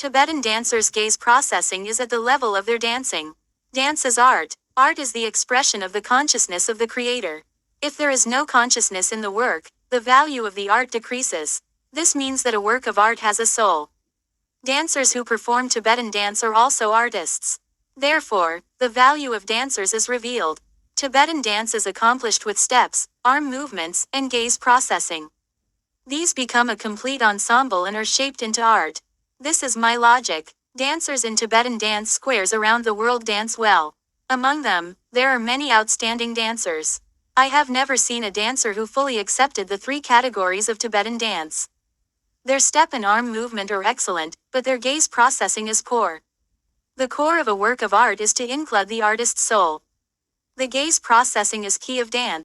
Tibetan dancers' gaze processing is at the level of their dancing. Dance is art. Art is the expression of the consciousness of the creator. If there is no consciousness in the work, the value of the art decreases. This means that a work of art has a soul. Dancers who perform Tibetan dance are also artists. Therefore, the value of dancers is revealed. Tibetan dance is accomplished with steps, arm movements, and gaze processing. These become a complete ensemble and are shaped into art. This is my logic. Dancers in Tibetan dance squares around the world dance well. Among them, there are many outstanding dancers. I have never seen a dancer who fully accepted the three categories of Tibetan dance. Their step and arm movement are excellent, but their gaze processing is poor. The core of a work of art is to include the artist's soul. The gaze processing is key of dance.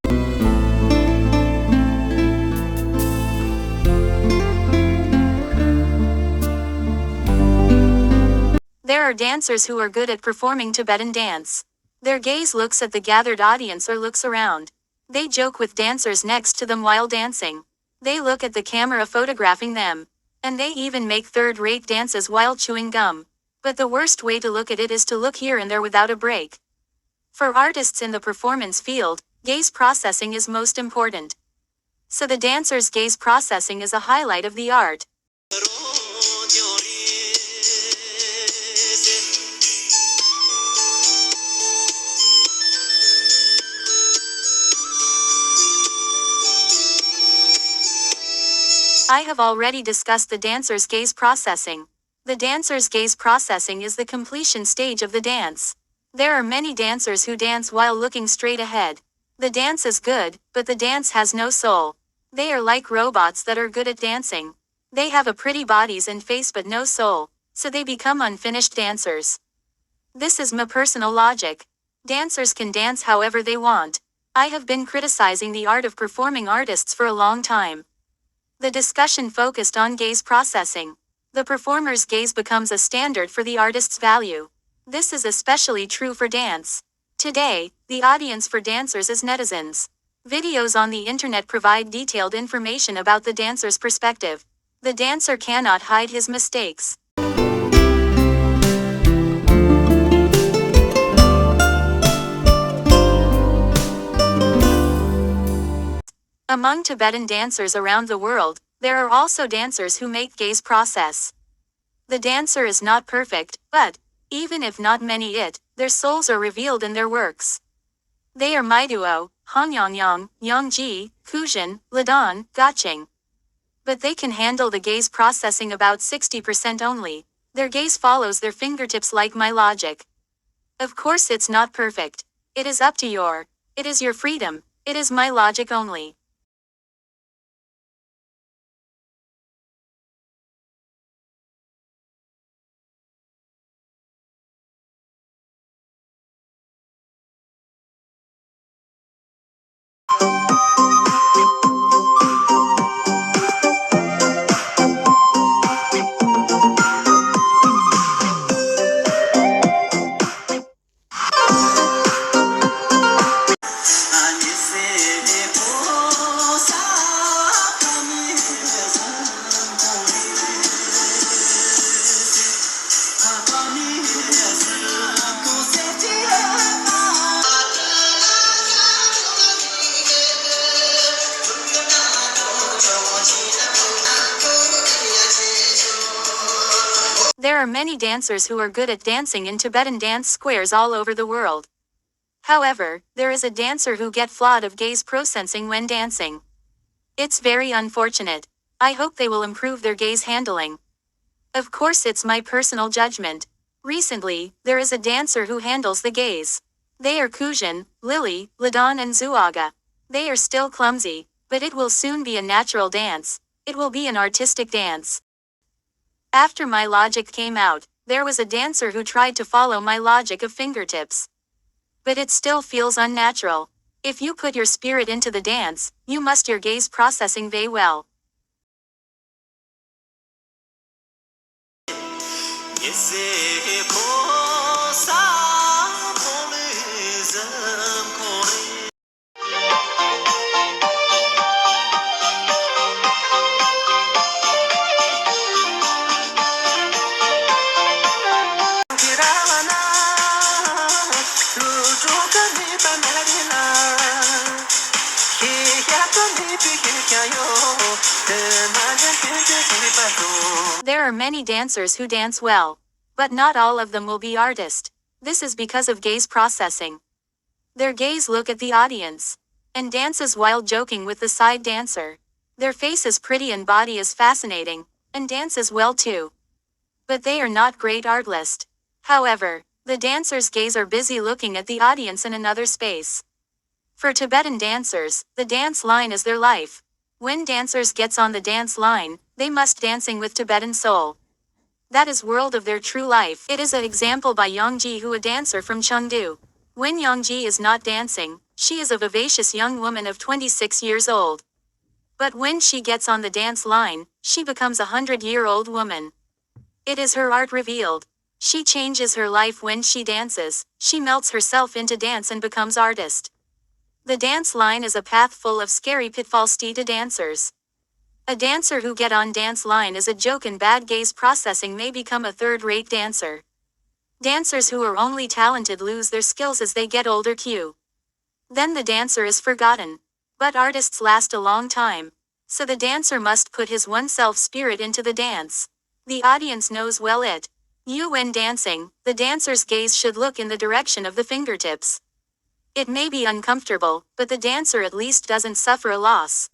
There are dancers who are good at performing Tibetan dance. Their gaze looks at the gathered audience or looks around. They joke with dancers next to them while dancing. They look at the camera photographing them. And they even make third-rate dances while chewing gum. But the worst way to look at it is to look here and there without a break. For artists in the performance field, gaze processing is most important. So the dancer's gaze processing is a highlight of the art. I have already discussed the dancer's gaze processing. The dancer's gaze processing is the completion stage of the dance. There are many dancers who dance while looking straight ahead. The dance is good, but the dance has no soul. They are like robots that are good at dancing. They have a pretty bodies and face but no soul, so they become unfinished dancers. This is my personal logic. Dancers can dance however they want. I have been criticizing the art of performing artists for a long time. The discussion focused on gaze processing. The performer's gaze becomes a standard for the artist's value. This is especially true for dance. Today, the audience for dancers is netizens. Videos on the internet provide detailed information about the dancer's perspective. The dancer cannot hide his mistakes. Among Tibetan dancers around the world, there are also dancers who make gaze process. The dancer is not perfect, but, even if not many their souls are revealed in their works. They are meiduo, hongyangyang, yongji, Quzhen, Lhadon, Gaqing. But they can handle the gaze processing about 60% only. Their gaze follows their fingertips like my logic. Of course it's not perfect. It is up to it is your freedom, it is my logic only. There are many dancers who are good at dancing in Tibetan dance squares all over the world. However, there is a dancer who get flawed of gaze processing when dancing. It's very unfortunate. I hope they will improve their gaze handling. Of course it's my personal judgment. Recently, there is a dancer who handles the gaze. They are Quzhen, Lili, Lhadon and zhuoga. They are still clumsy, but it will soon be a natural dance. It will be an artistic dance. After my logic came out, there was a dancer who tried to follow my logic of fingertips. But it still feels unnatural. If you put your spirit into the dance, you must your gaze processing very well. There are many dancers who dance well, but not all of them will be artists. This is because of gaze processing. Their gaze look at the audience and dances while joking with the side dancer. Their face is pretty and body is fascinating, and dances well too. But they are not great artists. However, the dancers' gaze are busy looking at the audience in another space. For Tibetan dancers, the dance line is their life. When dancers gets on the dance line, they must dancing with Tibetan soul. That is world of their true life. It is an example by Yongji, who a dancer from Chengdu. When Yongji is not dancing, she is a vivacious young woman of 26 years old. But when she gets on the dance line, she becomes a 100-year-old woman. It is her art revealed. She changes her life when she dances, she melts herself into dance and becomes artist. The dance line is a path full of scary pitfalls to dancers. A dancer who get on dance line is a joke and bad gaze processing may become a third-rate dancer. Dancers who are only talented lose their skills as they get older too. Then the dancer is forgotten. But artists last a long time. So the dancer must put his oneself spirit into the dance. The audience knows well it. When dancing, the dancer's gaze should look in the direction of the fingertips. It may be uncomfortable, but the dancer at least doesn't suffer a loss.